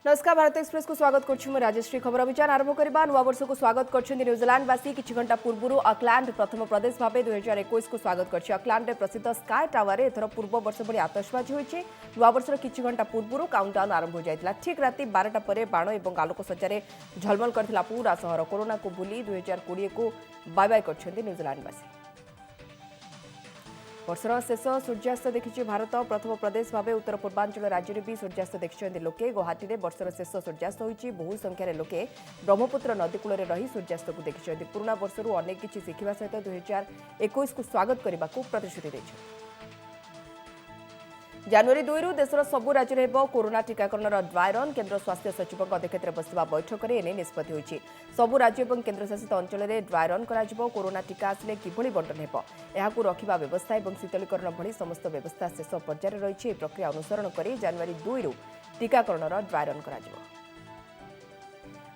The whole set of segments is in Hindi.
नमस्कार भारत एक्सप्रेस को स्वागत कर राजश्री। खबर अभियान आरंभ करने नुआ वर्ष को स्वागत कर न्यूजीलैंडवासी किछि घंटा पूर्व ऑकलैंड प्रथम प्रदेश भाव 2021 को स्वागत कर ऑकलैंड प्रसिद्ध स्काई टावर एथर पूर्व वर्ष भली आतशबाजी होइछि। नुआ वर्षर किछि घंटा पूर्व काउंटडाउन आरंभ हो जाइतिला। ठीक राति 12टा पर बाण और आलोक सज्जार झलमल करथिला पूरा सहर। कोरोना को भूली 2020 को बाय बाय करछन्ती न्यूजीलैंडवासी। वर्षर शेष सूर्यास्त देखिछि भारत। प्रथम प्रदेश भाव उत्तर पूर्वांचल राज्य में भी सूर्यास्त देखिछन्ती लोके। गुवाहाटी में वर्षर शेष सूर्यास्त होइछि। बहु संख्यार लोके ब्रह्मपुत्र नदी कूल रही सूर्यास्त को देखिछन्ती। पुराना वर्षरू अनेक किछि शिखिबा सहित 2021 को स्वागत करने को प्रतिश्रुति दैछन्ती। जनवरी 2 रु देशर सबु राज्य में कोरोना टीकाकरण ड्राई रन। केन्द्र स्वास्थ्य सचिव अध्यक्षतार बसिबा बैठक में एने निष्पत्ति होइछि। सबु राज्य और केन्द्रशासित अंचल में ड्राई रन कराजिबो। कोरोना टीका आसिले किभଳି बंटन हेबो एहाकु रखिबा व्यवस्था और शीतलीकरण भली समस्त व्यवस्था शेष पर्यायर रहिछि। प्रक्रिया अनुसरण करी जनवरी 2 रु टीकाकरण ड्राई रन कराजिबो।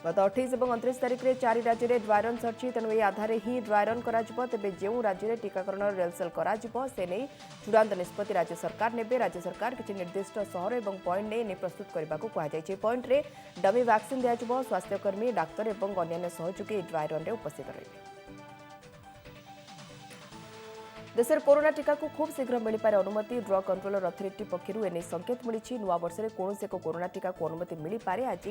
गत 28 और 29 तारिख में 4 राज्य में ड्राई रन सरछि। तेणु यह आधार ही ड्राई रन कराजिबो। तेबे जेउ राज्य में टीकाकरण रेलसेल कराजिबो से नहीं चूड़ांत निष्पत्ति राज्य सरकार नेबे। राज्य सरकार किछि निर्दिष्ट सहर और पॉइंट ने प्रस्तुत करने को कहुଯାଇଛି। पॉइंट रे डमी वैक्सीन दियाजिबो। स्वास्थ्यकर्मी डाक्तर और अन्य सहयोगी ड्राई रन में उपस्थित रहिबे। देश में कोरोना टीका को खूब शीघ्र मिल पारे अनुमति। ड्रग कंट्रोलर अथॉरिटी पक्षर एने संकेत मिली। नुआ वर्ष में कौन से कोरोना टीका को अनुमति मिल पारे। आज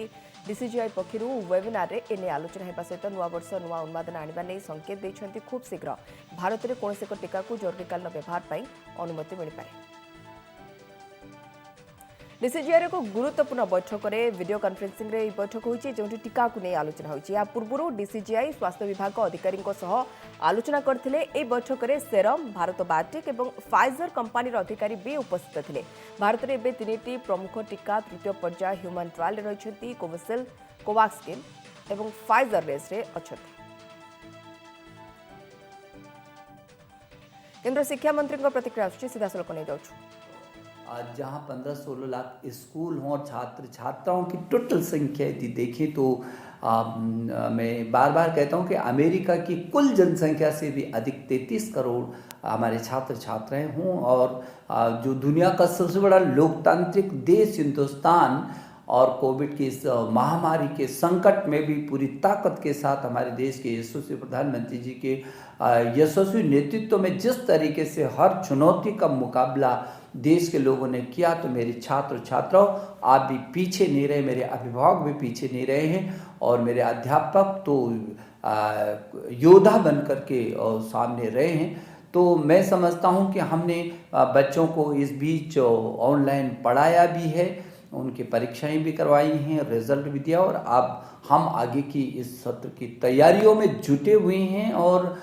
डीसीजीआई पक्षर वेबिनार रे एने आलोचना होगा सहित नुआ वर्ष नुआ उन्मादन आने नहीं संकेत देते। खूब शीघ्र भारत में कौन से टीका को जरूरीकालीन व्यवहार पर अनुमति मिल पारे। डीसीजीआई को गुरुत्वपूर्ण बैठक में वीडियो कॉन्फ्रेंसिंग रे बैठक होइछि जोंठी टीका को नहीं आलोचना होइछि। या पूर्व डीसीजीआई स्वास्थ्य विभाग अधिकारी आलोचना करथिले। ए बैठक में सेरम भारत बायोटेक और फाइजर कंपनी अधिकारी भी उपस्थित थिले। भारत में एबे 3टी प्रमुख टीका तृतीय पर्याय ह्यूमन ट्रायल रे रहिछन्ति। कोविशील्ड, कोवाक्सिन और फाइजर रेस रे अछन्ति। केंद्र शिक्षा मंत्री प्रतिक्रिया आसुछि सीधा सलक नहीं जाउछु। आज जहाँ 15-16 लाख स्कूल हों और छात्र छात्राओं की टोटल संख्या यदि देखें तो मैं बार बार कहता हूँ कि अमेरिका की कुल जनसंख्या से भी अधिक 33 करोड़ हमारे छात्र छात्राएं हों। और जो दुनिया का सबसे बड़ा लोकतांत्रिक देश हिंदुस्तान और कोविड की इस महामारी के संकट में भी पूरी ताकत के साथ हमारे देश के यशस्वी प्रधानमंत्री जी के यशस्वी नेतृत्व में जिस तरीके से हर चुनौती का मुकाबला देश के लोगों ने किया, तो मेरे छात्र छात्राओं आप भी पीछे नहीं रहे, मेरे अभिभावक भी पीछे नहीं रहे हैं और मेरे अध्यापक तो योद्धा बन करके सामने रहे हैं। तो मैं समझता हूं कि हमने बच्चों को इस बीच ऑनलाइन पढ़ाया भी है, उनकी परीक्षाएं भी करवाई हैं, रिजल्ट भी दिया और अब हम आगे की इस सत्र की तैयारियों में जुटे हुए हैं। और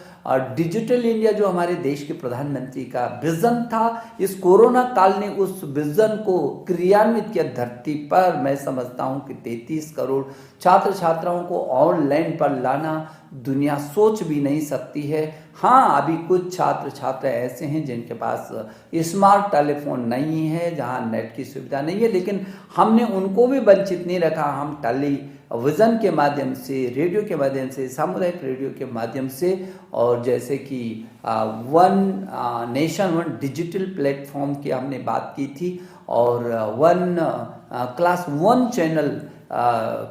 डिजिटल इंडिया जो हमारे देश के प्रधानमंत्री का विजन था, इस कोरोना काल ने उस विजन को क्रियान्वित किया धरती पर। मैं समझता हूं कि 33 करोड़ छात्र छात्राओं को ऑनलाइन पर लाना दुनिया सोच भी नहीं सकती है। हाँ, अभी कुछ छात्र छात्रा ऐसे हैं जिनके पास स्मार्ट टेलीफोन नहीं है, जहाँ नेट की सुविधा नहीं है, लेकिन हमने उनको भी वंचित नहीं रखा। हम टेलीविज़न के माध्यम से, रेडियो के माध्यम से, सामुदायिक रेडियो के माध्यम से और जैसे कि one nation one digital platform की हमने बात की थी और क्लास 1 चैनल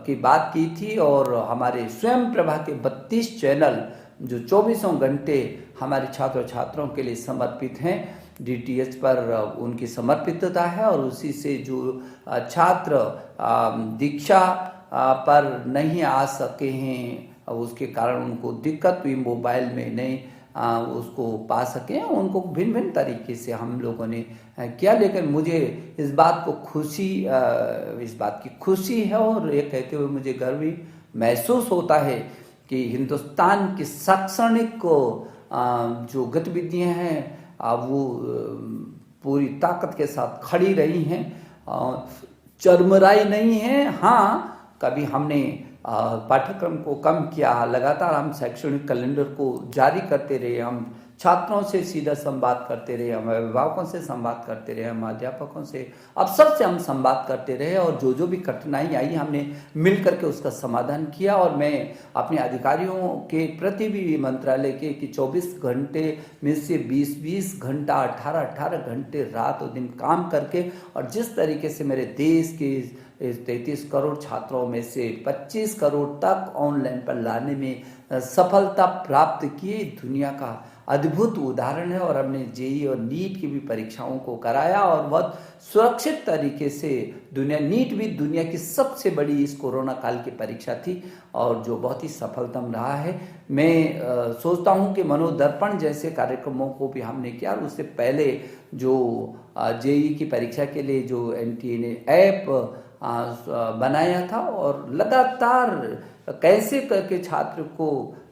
की बात की थी और हमारे स्वयं प्रभा के 32 चैनल जो 24 घंटे हमारे छात्र छात्राओं के लिए समर्पित हैं। डीटीएच पर उनकी समर्पितता है और उसी से जो छात्र दीक्षा पर नहीं आ सके हैं, उसके कारण उनको दिक्कत हुई, मोबाइल में नहीं उसको पा सकें, उनको भिन्न भिन्न तरीके से हम लोगों ने किया। लेकिन मुझे इस बात की खुशी है और ये कहते हुए मुझे गर्व भी महसूस होता है कि हिंदुस्तान की शैक्षणिक जो गतिविधियां हैं वो पूरी ताकत के साथ खड़ी रही हैं, चरमराई नहीं है। हाँ, कभी हमने पाठ्यक्रम को कम किया, लगातार हम शैक्षणिक कैलेंडर को जारी करते रहे, हम छात्रों से सीधा संवाद करते रहे, हम अभिभावकों से संवाद करते रहे, हम अध्यापकों से, अफसर से हम संवाद करते रहे और जो भी कठिनाई आई हमने मिल करके उसका समाधान किया। और मैं अपने अधिकारियों के प्रति भी मंत्रालय के कि 24 घंटे में से 20-20 घंटा 18-18 घंटे रात और दिन काम करके और जिस तरीके से मेरे देश के इस 33 करोड़ छात्रों में से 25 करोड़ तक ऑनलाइन पर लाने में सफलता प्राप्त की दुनिया का अद्भुत उदाहरण है। और हमने जेई और नीट की भी परीक्षाओं को कराया और बहुत सुरक्षित तरीके से नीट भी दुनिया की सबसे बड़ी इस कोरोना काल की परीक्षा थी और जो बहुत ही सफलतम रहा है। मैं सोचता हूं कि मनोदर्पण जैसे कार्यक्रमों को भी हमने किया और उससे पहले जो जेई की परीक्षा के लिए जो एनटीए ने ऐप बनाया था और लगातार कैसे करके छात्र को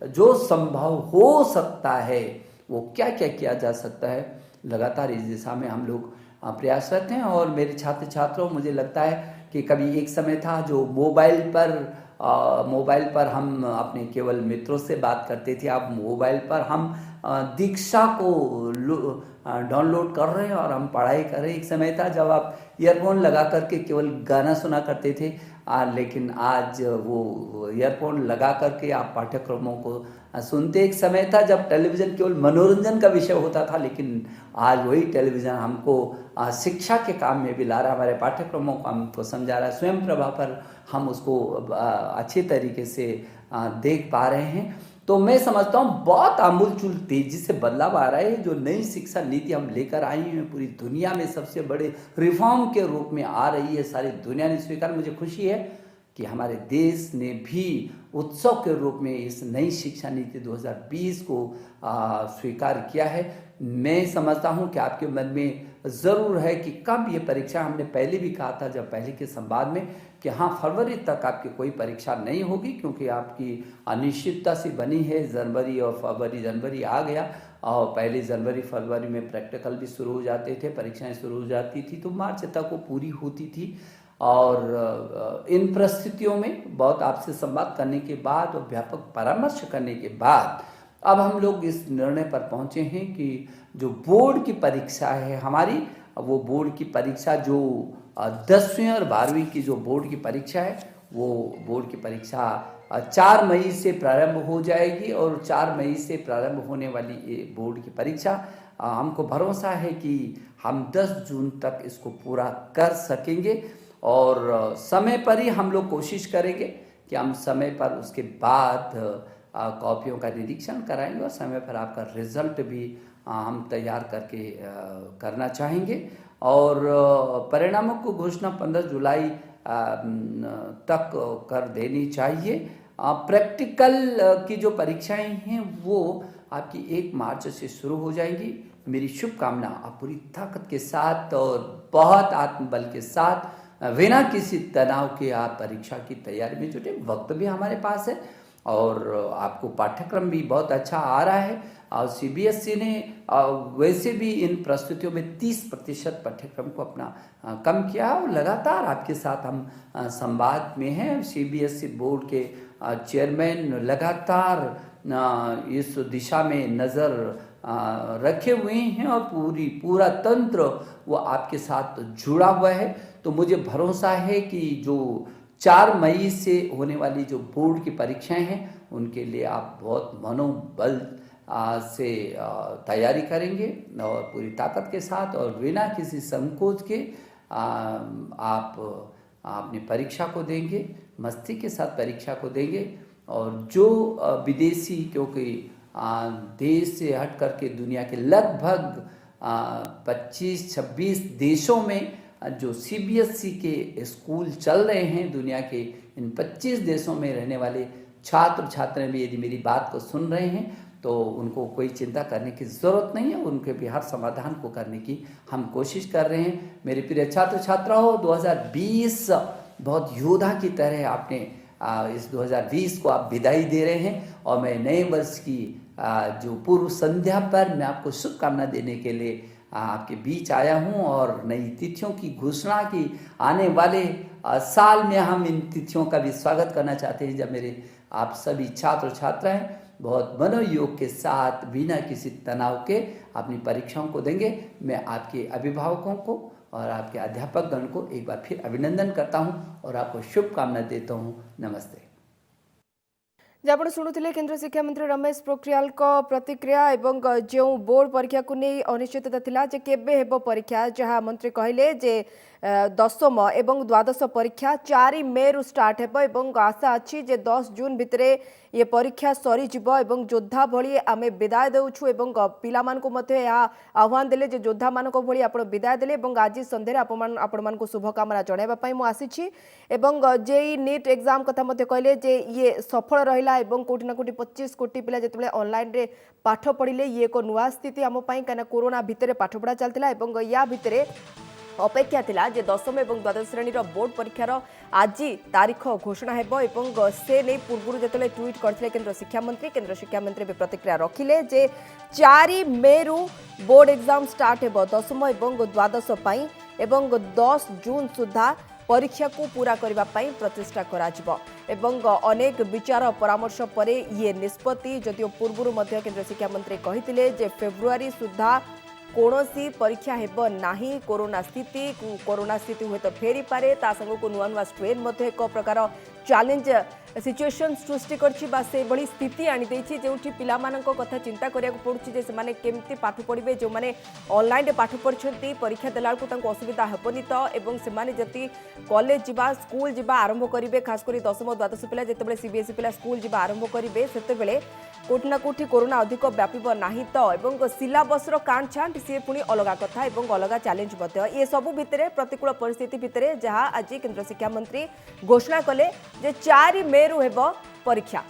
जो संभव हो सकता है वो क्या क्या किया जा सकता है, लगातार इस दिशा में हम लोग प्रयासरत हैं। और मेरे छात्र छात्रों, मुझे लगता है कि कभी एक समय था जो मोबाइल पर हम अपने केवल मित्रों से बात करते थे, अब मोबाइल पर हम दीक्षा को डाउनलोड कर रहे हैं और हम पढ़ाई कर रहे हैं। एक समय था जब आप ईयरफोन लगा करके केवल गाना सुना करते थे, लेकिन आज वो ईयरफोन लगा करके आप पाठ्यक्रमों को सुनते। एक समय था जब टेलीविज़न केवल मनोरंजन का विषय होता था, लेकिन आज वही टेलीविज़न हमको शिक्षा के काम में भी ला रहा है, हमारे पाठ्यक्रमों को हमको समझा रहा है। स्वयं प्रभा पर हम उसको अच्छे तरीके से देख पा रहे हैं। तो मैं समझता हूँ बहुत आमूलचूल तेजी से बदलाव आ रहा है। जो नई शिक्षा नीति हम लेकर आई हैं पूरी दुनिया में सबसे बड़े रिफॉर्म के रूप में आ रही है, सारी दुनिया ने स्वीकार। मुझे खुशी है कि हमारे देश ने भी उत्सव के रूप में इस नई शिक्षा नीति 2020 को स्वीकार किया है। मैं समझता हूं कि आपके मन में ज़रूर है कि कब ये परीक्षा, हमने पहले भी कहा था जब पहले के संवाद में कि हाँ, फरवरी तक आपकी कोई परीक्षा नहीं होगी, क्योंकि आपकी अनिश्चितता सी बनी है। जनवरी और जनवरी आ गया और पहले जनवरी फरवरी में प्रैक्टिकल भी शुरू हो जाते थे, परीक्षाएं शुरू हो जाती थी, तो मार्च तक वो पूरी होती थी। और इन परिस्थितियों में बहुत आपसे संवाद करने के बाद और व्यापक परामर्श करने के बाद अब हम लोग इस निर्णय पर पहुंचे हैं कि जो बोर्ड की परीक्षा है हमारी, वो बोर्ड की परीक्षा जो 10वीं और 12वीं की जो बोर्ड की परीक्षा है, वो बोर्ड की परीक्षा 4 मई से प्रारंभ हो जाएगी। और 4 मई से प्रारंभ होने वाली ये बोर्ड की परीक्षा हमको भरोसा है कि हम 10 जून तक इसको पूरा कर सकेंगे। और समय पर ही हम लोग कोशिश करेंगे कि हम समय पर उसके बाद कॉपियों का निरीक्षण कराएंगे और समय पर आपका रिजल्ट भी हम तैयार करके करना चाहेंगे। और परिणामों को घोषणा 15 जुलाई तक कर देनी चाहिए। प्रैक्टिकल की जो परीक्षाएं हैं वो आपकी 1 मार्च से शुरू हो जाएंगी। मेरी शुभकामना, आप पूरी ताकत के साथ और बहुत आत्मबल के साथ बिना किसी तनाव के आप परीक्षा की तैयारी में जुटे। वक्त भी हमारे पास है और आपको पाठ्यक्रम भी बहुत अच्छा आ रहा है। और सीबीएसई ने वैसे भी इन प्रस्तुतियों में 30% पाठ्यक्रम को अपना कम किया और लगातार आपके साथ हम संवाद में हैं। सीबीएसई बोर्ड के चेयरमैन लगातार इस दिशा में नज़र रखे हुए हैं और पूरा तंत्र वो आपके साथ जुड़ा हुआ है। तो मुझे भरोसा है कि जो 4 मई से होने वाली जो बोर्ड की परीक्षाएं हैं उनके लिए आप बहुत मनोबल से तैयारी करेंगे और पूरी ताकत के साथ और बिना किसी संकोच के आप अपनी परीक्षा को देंगे, मस्ती के साथ परीक्षा को देंगे। और जो विदेशी, क्योंकि देश से हट करके दुनिया के लगभग 25-26 देशों में जो सीबीएसई के स्कूल चल रहे हैं, दुनिया के इन 25 देशों में रहने वाले छात्र छात्राएं भी यदि मेरी बात को सुन रहे हैं तो उनको कोई चिंता करने की ज़रूरत नहीं है। उनके भी हर समाधान को करने की हम कोशिश कर रहे हैं। मेरे प्रिय छात्र छात्राओं, 2020 बहुत योद्धा की तरह आपने इस 2020 को आप विदाई दे रहे हैं और मैं नए वर्ष की जो पूर्व संध्या पर मैं आपको शुभकामना देने के लिए आपके बीच आया हूं और नई तिथियों की घोषणा की आने वाले साल में हम इन तिथियों का भी स्वागत करना चाहते हैं, जब मेरे आप सभी छात्र छात्राएं बहुत मनोयोग के साथ बिना किसी तनाव के अपनी परीक्षाओं को देंगे। मैं आपके अभिभावकों को और आपके अध्यापक गण को एक बार फिर अभिनंदन करता हूं और आपको शुभकामना देता हूं। नमस्ते। जब शुणुले केंद्र शिक्षा मंत्री रमेश पोखरियाल प्रतिक्रिया एवं जो बोर्ड परीक्षा को नहीं अनिश्चितता थिला जे केबे हेबो परीक्षा, जहाँ मंत्री कहले जे दशम एवं द्वादश परीक्षा 4 मे रु स्टार्ट हेबो एवं आशा अच्छी जे 10 जून भितरे ये परीक्षा सरी जिवो एवं योद्धा भली आमे विदाय देउछु एवं पिला मान को मते या आह्वान देले जे योद्धा मान को भली आपण विदाय देले एवं आज संध्यारे आपण मान को शुभकामना जणाइबा पई मु आसीछि एवं जेई नीट एग्जाम कथा मते कहले जे ये सफल रहिला एवं कोटी ना कोटी 25 कोटी पिला जेतबे ऑनलाइन रे पाठ पढ़िले ये को नुआ स्थिति आम पई कना कोरोना भितरे पाठ पढ़ा चलतिला एवं या भितरे अपेक्षा थिला जे दशम एवं द्वादश श्रेणी बोर्ड परीक्षार आज तारीख घोषणा हेबो एवं से नहीं पूर्व जेतले ट्वीट करथिले केंद्र शिक्षा मंत्री भी प्रतिक्रिया रखिले जे 4 मे रु बोर्ड एग्जाम स्टार्ट हेबो दशम एवं द्वादश पई एवं 10 जून सुधा परीक्षा को पूरा करबा पई प्रचेष्टा कराजिबो एवं अनेक विचार परामर्श परे ये निष्पत्ति जदियो पूर्व मध्य केंद्र शिक्षा मंत्री कहिथिले जे फेब्रुआरी सुधा कौनसी परीक्षा हेबो नाही कोरोना स्थिति हुए तो फेरी पारे ता संग को नुआ नुआ स्ट्रेन मध्य एक प्रकार चैलेंज सिचुएशन सृष्टि करछि बा से बड़ी स्थिति आनी देछि जेउठी पिला मानक कथा चिंता करिया को पड़ुछि जे से माने केमती पाठ पढ़िबे जो माने ऑनलाइन रे पाठ पढ़छंती परीक्षा देलाल को तांको असुविधा हेबोनी तो एवं से माने जति कॉलेज जिबा स्कूल जिबा आरंभ करिवे खास करी दशम द्वादश पिला जेतेबेले सीबीएसई पिला स्कूल जिबा आरंभ करिवे सेतेबेले कोठी ना कोठी कोरोना अधिक व्यापिब नाही तो एवं सिलेबस रो कांट छांट सी पुणी अलग कथा एवं अलग चैलेंज मध्य ये सब भितरे प्रतिकूल परिस्थिति भितरे जहां आज केंद्र शिक्षा मंत्री घोषणा कले जे 4 मे रु हेबो परीक्षा।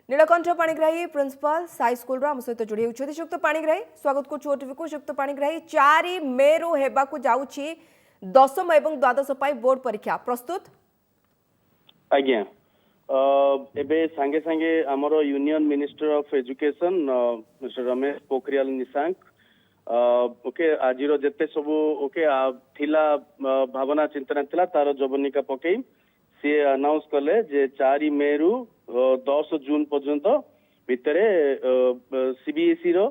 नीलकंठ पाणिग्राही प्रिंसिपल साई स्कूल रो हम सहित जोड़ी होछथि शुक्त पाणिग्राही स्वागत को ओटीवी को शुक्त पाणिग्राही 4 मे रु हेबा को जाउछि दशम एवं द्वादश पाई बोर्ड परीक्षा प्रस्तुत आज्ञा एबे सांगे सांगे हमरो union minister of education mister Ramesh Pokhriyal Nishank okay आजिरो जेते सब ओके थिला भावना चिंतना थिला तार जवनिका पकई सी अनाउंस कले जे 4 मे रु 10 जून पर्यंत भितरे सीबीएसई रो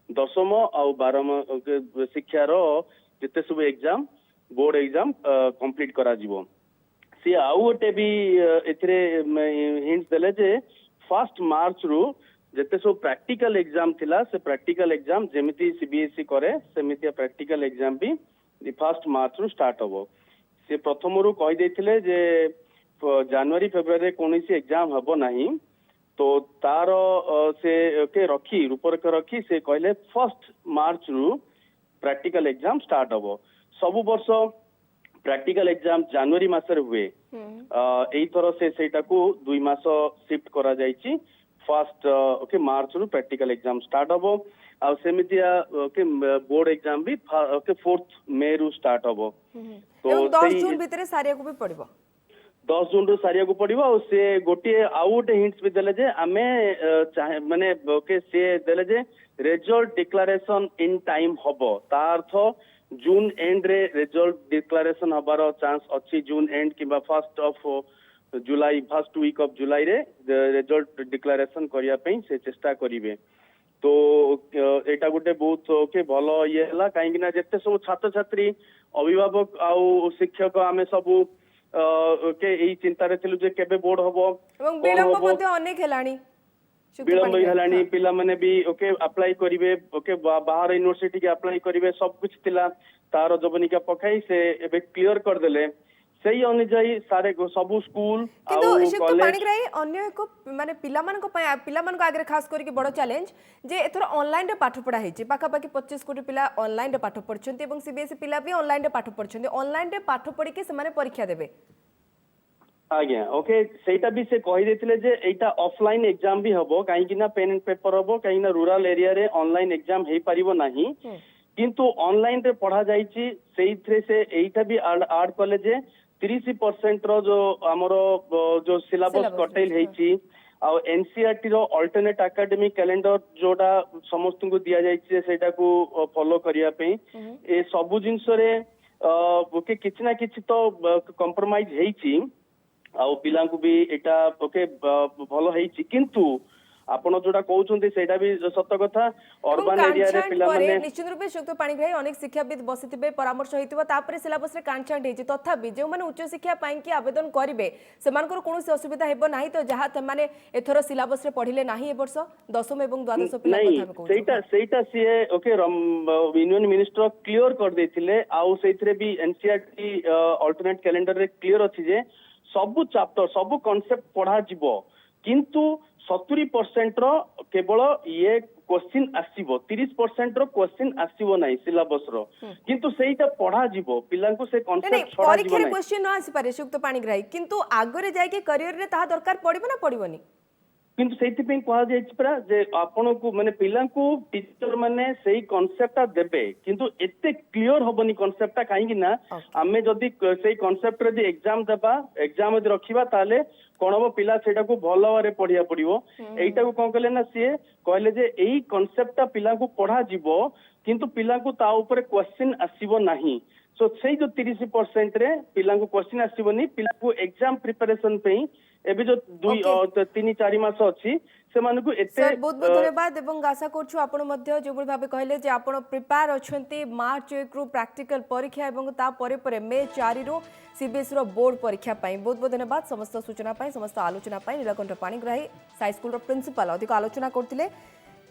दशम आ 12 शिक्षा रो जेते सब एग्जाम बोर्ड एग्जाम कंप्लीट करा जिवो सी आउ गोटे भी एथिरे हिंट्स देले जे 1 मार्च रु जेते सब प्रैक्टिकल एग्जाम थिला से प्रैक्टिकल एग्जाम जेमिति सीबीएसई करे सेमिति प्रैक्टिकल एग्जाम भी 1 मार्च रु स्टार्ट होबो से प्रथम रु कहि दैथिले जे जनवरी फेब्रुआरी कोनोसी एग्जाम हबो नाही तो तार से के रखी रूपरेख रखी से कहले 1 मार्च रु प्रैक्टिकल एग्जाम स्टार्ट होबो सब वर्ष प्रैक्टिकल एग्जाम जनवरी मासरे हुए एई थरो से सेटा को 2 मास शिफ्ट करा जायछि 1 ओके मार्च रु प्रैक्टिकल एग्जाम स्टार्ट होबो आ सेमितिया ओके बोर्ड एग्जाम भी ओके 4 मे रु स्टार्ट होबो तो 10 जून भितरे सारिया को भी पड़िबो 10 जून रु सारिया को पड़िबो और से गोटे आउट हिंट्स भी देले जे आमे माने ओके से देले जे रिजल्ट डिक्लेरेशन इन टाइम होबो ता अर्थ जून एंड रे रिजल्ट डिक्लेरेशन हबार चांस अच्छी जून एंड किबा first of July first week of July रे रिजल्ट डिक्लेरेशन करिया पई से चेष्टा करिवे तो एटा गुटे बहुत ओके भलो ये हला काहे कि ना जत्ते सब छात्र छात्री अभिभावक आउ शिक्षक आमे सब ओके एई चिंता रे थिलु जे केबे बोर्ड होबो एवं विलंब मध्ये अनेक हेलाणी विलंब हेलानी पिला माने भी ओके अप्लाई करिवे ओके बाहर यूनिवर्सिटी के अप्लाई करिवे सब कुछ थिला तार जवनिका पकाई से एबे क्लियर कर देले सही अनुसार सारे सब स्कूल किंतु शिक्षक पाणिग्राही अन्य एक माने पिला मान को आगे खास करके बड़ चैलेंज जे एथर ऑनलाइन रे पाठ पढ़ा हेछि पाखा पाखी 25 कोटी पिला ऑनलाइन रे पाठ पढ़छन्ती एवं सीबीएसई पिला भी ऑनलाइन रे पाठ पढ़छन्ती ऑनलाइन रे पाठ पढ़ी के से माने परीक्षा देबे आज्ञा ओके सेटा भी से कहि देथिले जे एटा ऑफलाइन एग्जाम भी हबो काहे कि ना पेन एंड पेपर हबो काहे ना रूरल एरिया रे ऑनलाइन एग्जाम हेई परिबो नाही किंतु ऑनलाइन रे पढ़ा जाईची सेइथरे से एटा भी ऐड कले जे 30% रो जो हमरो जो सिलेबस कटेल हेची आ एनसीईआरटी रो अल्टरनेट एकेडमिक कैलेंडर जोडा समस्त को दिया जाईची सेटा को फॉलो करिया पे ए सब जिंस रे ओके किछ ना किछ तो कंप्रोमाइज हेची आ पिला को भी एटा ओके भलो हेची किंतु आपण जोटा कहउछन्ती सेटा भी सत्य कथा अर्बन एरिया रे पिला माने निश्चित रूपे श्रीयुक्त पाणिग्राही अनेक शिक्षाविद बसिथिबे परामर्श होइतिबो तापरे सिलेबस रे कांचांट हेछि तथापि जे माने उच्च शिक्षा पाई कि आवेदन करिवे सेमानकर कोनोसी असुविधा हेबो नाही तो जहा माने एथरो सिलेबस रे पढिले नाही ए वर्ष दशम एवं द्वादश पिला नहीं कथा कहू सेटा CA okay union minister clear कर देथिले आउ सेथरे भी एनसीईआरटी अल्टरनेट कैलेंडर रे क्लियर अछि जे सब चैप्टर सब कांसेप्ट पढ़ा जिवो किंतु 70% रो केवल ये क्वेश्चन आसीबो 30% रो क्वेश्चन आसीबो नाही सिलेबस रो किंतु सेटा पढ़ा जिवो पिलांको से कांसेप्ट छोड़ा जिवो परीक्षा रे क्वेश्चन न आसी पारे श्रीयुक्त पाणिग्राही किंतु आगरे जाय के करियर रे ता दरकार पड़िबो ना पड़िबोनी किंतु सेइथिपे कहा जायछि परा जे आपण को माने पिलांको टीचर माने सेही कांसेप्टटा देबे किंतु एते क्लियर होबनी कांसेप्टटा काहेकि ना आमे जदी सेही कांसेप्ट रे जे एग्जाम देबा एग्जाम जदी रखिबा ताले कोन हो पिला सेटा को भलो वारे पढ़िया पड़िबो एइटा को कोन कहले ना सीए कहले जे एही कांसेप्टटा पिला को पढ़ा जिवो किंतु पिला को ता ऊपर क्वेश्चन आसीबो नाही सो सेही जो 30% रे पिला को क्वेश्चन आसीबोनी पिला को एग्जाम प्रिपरेशन पे एबे जो 2-3-4 मास अछि से माने को एते सर बहुत बहुत धन्यवाद एवं आशा करछु आपण मध्ये जो भाबे कहले जे आपण प्रिपेयर अछंती मार्च 1 रु प्रैक्टिकल परीक्षा एवं ता परे परे मे 4 रु सीबीएसई रो बोर्ड परीक्षा पाई बहुत बहुत धन्यवाद समस्त सूचना पाई समस्त आलोचना पाई नीलकंठ पाणिग्राही साई स्कूल रो प्रिंसिपल अधिक आलोचना करथिले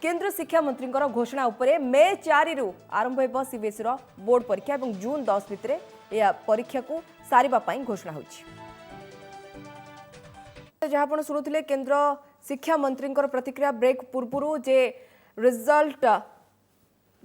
केंद्र शिक्षा मंत्री घोषणा उपरे मे 4 रु आरंभ हेब सीबीएसई रो बोर्ड परीक्षा एवं जून 10 भितरे या परीक्षा को सारिबा पाई घोषणा होछि जहाँ आप शुणुले केंद्र शिक्षा मंत्री प्रतिक्रिया ब्रेक पूर्व जे रिजल्ट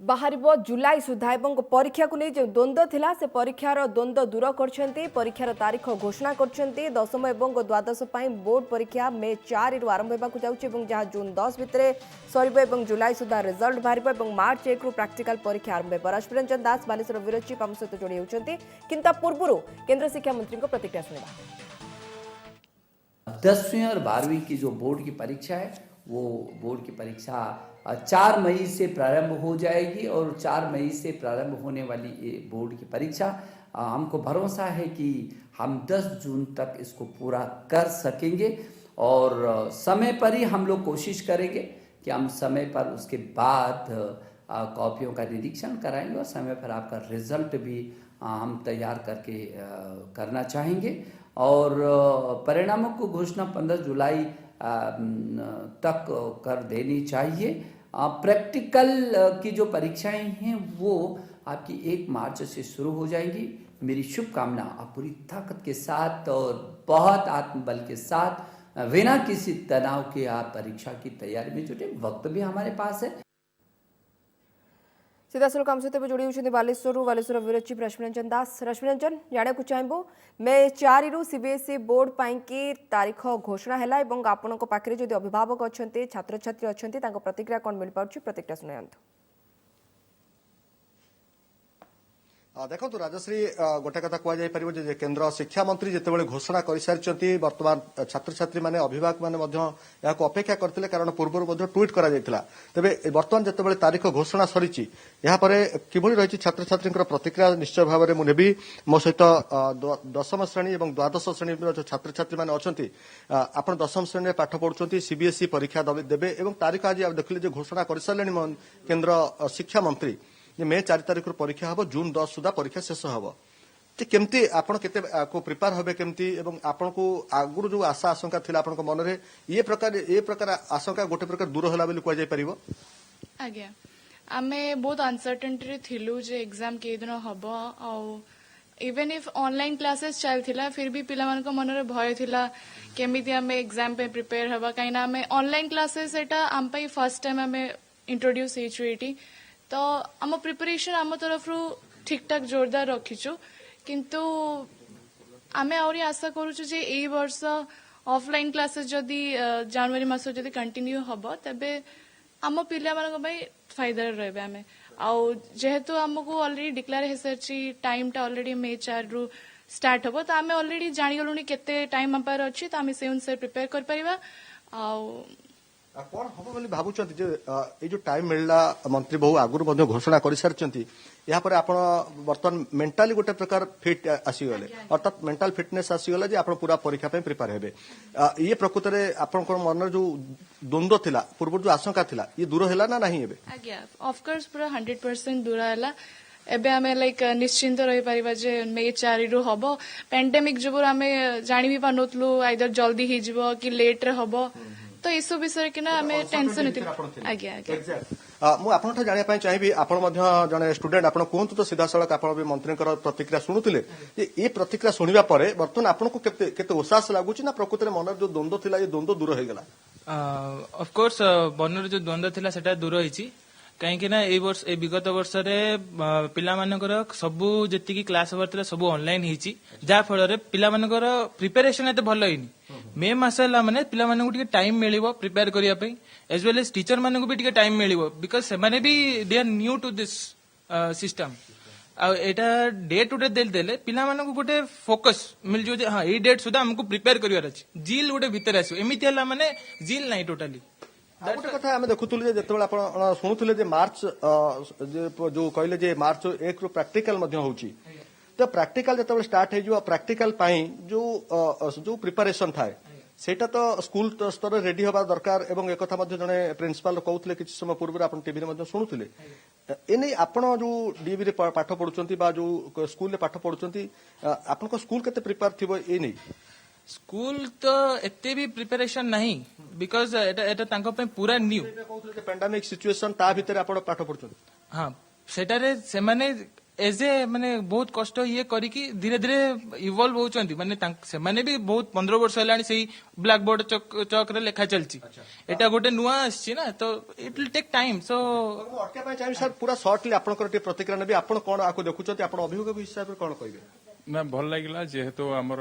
बाहर जुलाई सुधा एवं परीक्षा को नहीं जो द्वंद्व थिला से परीक्षार द्वंद्व दूर कर परीक्षार तारीख घोषणा कर दशम एवं द्वादश बोर्ड परीक्षा मे 4 रु आरंभ होगा जाऊँगी जहाँ जून 10 भितर सर जुलाई सुधा रिजल्ट बाहर मार्च 1 रु प्रैक्टिकल परीक्षा आरंभ हो रश्मिरंजन दास बालेश्वर वीरचिप आम सहित जोड़ी होती किंतु पूर्व केंद्र शिक्षा मंत्री प्रतिक्रिया सुनिबा 10वीं और 12वीं की जो बोर्ड की परीक्षा है वो बोर्ड की परीक्षा 4 मई से प्रारंभ हो जाएगी और 4 मई से प्रारंभ होने वाली ये बोर्ड की परीक्षा हमको भरोसा है कि हम 10 जून तक इसको पूरा कर सकेंगे और समय पर ही हम लोग कोशिश करेंगे कि हम समय पर उसके बाद कॉपियों का निरीक्षण कराएंगे और समय पर आपका रिजल्ट भी हम तैयार करके करना चाहेंगे और परिणामों को घोषणा 15 जुलाई तक कर देनी चाहिए। प्रैक्टिकल की जो परीक्षाएं हैं वो आपकी 1 मार्च से शुरू हो जाएंगी। मेरी शुभकामना आप पूरी ताकत के साथ और बहुत आत्मबल के साथ बिना किसी तनाव के आप परीक्षा की तैयारी में जुटे। वक्त भी हमारे पास है। सीधासल काम सहित जोड़ी होती बालेश्वर वीरचिप रश्मिरंजन दास। रश्मिरंजन जाना चाहबू मे 4 रु सीबीएसई बोर्ड की तारीख घोषणा है आपण पाखे जदि अभिभावक अच्छा छात्र छात्री अच्छा प्रतिक्रिया कौन मिल पार्छ प्रतिक्रिया शुणु। देखो राजश्री गोटे कथा कह केंद्र शिक्षा मंत्री जितेबाला घोषणा कर सारी बर्तमान छात्र छात्री माने अभिभावक माने अपेक्षा करते कारण पूर्व ट्वीट करा तेबे बर्तमान जितेबाला तारीख घोषणा सरी किभली रही छात्र छात्री प्रतिक्रिया निश्चय भाव में मुझे मो सहित दशम श्रेणी और द्वादश श्रेणी जो छात्र छात्री मैंने अच्छा आप दशम श्रेणी में पाठ पढ़ुं सीबीएसई परीक्षा देवे और तारीख आज देखिले घोषणा कर सारे केंद्र शिक्षा मंत्री मे 4 तारीख परीक्षा हम जून 10 सुधा परीक्षा शेष हम केमती आपण केते को प्रिपेयर होबे केमती एवं आपण को आगुर जो आशा आशंका थिला आपण को मन रे ये प्रकार आशंका गोटे प्रकार दूर होला बोली कोइ जाय परिबो। आज्ञा आमे बहुत अनसर्टेनिटी रे थिलु जे एग्जाम के दिन हबो आ इवन इफ ऑनलाइन क्लासेस चलथिला फिर भी पिला मन को मन रे भय थिला केमिति आमे एग्जाम पे प्रिपेयर हबा काइना आमे ऑनलाइन क्लासेस एटा आम पई फर्स्ट टाइम आमे इंट्रोड्यूस हेचुएटी तो आम प्रिपरेशन आम तरफ ठीक ठाक जोरदार रखीचु किंतु आमे आउरी आशा करूछु जे एई वर्ष ऑफलाइन क्लासेस जदी जनवरी मास जदी कंटिन्यू हबो तबे आम पिला मानक पई फायदा रहबे आमे आ जेहेतु हमको ऑलरेडी डिक्लेयर हे सरची टाइम टा ऑलरेडी मे 4 रु स्टार्ट हबो तो आमे ऑलरेडी जानि गलुनी केते टाइम हम पर अछि तो आमे से अनुसार प्रिपेयर कर परिबा आ कौन हम बोली भावुंट जे ये जो टाइम मिलला मंत्री बहु आगुरी घोषणा कर सारी यापर आप बर्तमान मेंटाली गोटे प्रकार फिट आसीगले अर्थात मेंटाल फिटनेस आसीगला जे आप पूरा परीक्षा प्रिपेयर हेबे ये प्रकृत में आपण मन जो द्वंद्व थिला पूर्व जो आशंका थिला ये दूर हैला ना नहीं एबे आज्ञा ऑफ कोर्स पूरा 100% दूर हैला एबे आमे लाइक निश्चिंत रही परिबा जे मे 4 रु हबो पेंडेमिक जबर आमे जानि भी पानोतलु आइदर जल्दी ही जिवो कि लेट रे हबो तो इस विषय कि ना आमे टेंशन हेति आज्ञा आज्ञा मु आपन जानिया पई चाहिबी आपण मध्य जने स्टूडेंट आपण कोंतु तो सीधा सड़क आपण भी मंत्री प्रतिक्रिया शुणुतिले जे ये प्रतिक्रिया शुणिबा परे वर्तमान आपण को केते केते उसास लागुची ना प्रकृति रे मन जो द्वंद्व थिला ये द्वंद्व दूर हो गेला ऑफ कोर्स बनर जो द्वंद्व थिला सेटा दूर होईची कहीं ना ए वर्ष ए विगत वर्ष रे पिला मानकर सबु जेतिकी क्लास हवर थिला सबु ऑनलाइन हिची जा फल रे पिला मानकर प्रिपरेशन एते भलो हिनी मे मास हला माने पिला मानकु टिके टाइम मिलिबो प्रिपेयर करिया पई एज वेल एज टीचर मानकु भी टिके टाइम मिलिबो बिकॉज़ से माने भी they are new to this system आ एटा डे टू डे देले पिला मानकु गोटे फोकस मिल जो हां ए डेट सुदा हमकु प्रिपेयर करिवार अछि जील गोटे भीतर आसो एमिति हला माने जील नाही टोटली गोटे कथा आम देखुले जो शुणुले जे मार्च जो कहले जे मार्च 1 रु प्रैक्टिकल होउची तो प्रैक्टिकल जो स्टार्ट हो प्रैक्टिकल जो जो प्रिपरेशन थाए सेटा तो स्कूल स्तर रेडी हवा दरकार एवं एक कथा जने प्रिंसिपल कहते किसी समय पूर्व आप टीवी में शुणुले एने आपण जो डीबी रे पाठ पढ़ुचंती बा जो स्कूल रे पाठ पढ़ुचंती आपन स्कूल केते प्रिपेयर थिबो ए नहीं स्कूल तो एते भी प्रिपरेशन नहीं बिकॉज एटा तांको पे पूरा न्यू पेंडेमिक सिचुएशन ता भीतर आपण पाठ पढ़ुचंती हाँ सेटारे से माने एज ए माने बहुत कष्ट ये करिकी धीरे धीरे इवॉल्व होचंती माने से माने भी बहुत 15 वर्ष हेलानी सेही ब्लैक बोर्ड चक रे लेखा चलची एटा गोटे नुआ आछि ना तो it will take time so अटके पय चाहिए सर पूरा शॉर्टली आपन को प्रतिक्रिया नेबी आपन कोन आको देखुचंती आपन अभियोग हिसाब रे कोन कहबे ना भल लगिला जेहेतु आमर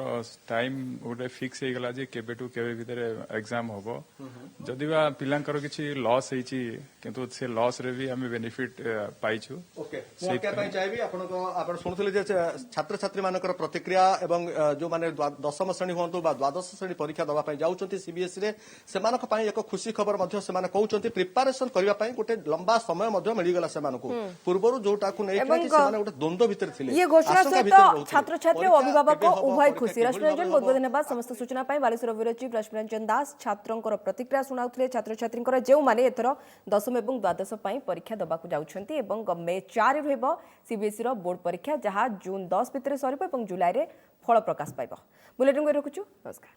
टाइम गोटे फिक्स हो गला जे केबे टू केबे भीतर एग्जाम हबो जदि बा पिलांकर किछि लॉस हेछि किंतु से लॉस रे भी हमें बेनिफिट पाइछु ओके से क्या पय चाहिबी आपन को आपन सुनथले जे छात्र छात्री मानकर प्रतिक्रिया एवं जो माने 10म श्रेणी होंतु बा 12श श्रेणी परीक्षा दवा पय जाउचंती सीबीएसई रे सेमानक पय एक खुशी खबर मध्य सेमाने कहउचंती प्रिपरेशन करबा पय गोटे लंबा समय मध्य मिली गला सेमानकु पूर्वरु जोटा को नै कि सेमाने गोटे द्वंद्व भीतर थिले ये घोषणा सहित छात्र छात्री और अभिभावक उभय खुशी रश्मिरंजन बहुत बहुत धन्यवाद समस्त सूचना बालेश्वर ब्यूरो चीफ रश्मिरंजन दास छात्रों प्रतिक्रिया शुणाउथिले छात्र छात्री जो माने एथर 10म एवं 12श परीक्षा दबाकू जाउछंती एवं मे 4 रहबो सीबीएसई रो बोर्ड परीक्षा जहां जून 10 भितर सरिबो एवं जुलाई रे फल प्रकाश पाइबो बुलेटिन को रखुछु नमस्कार।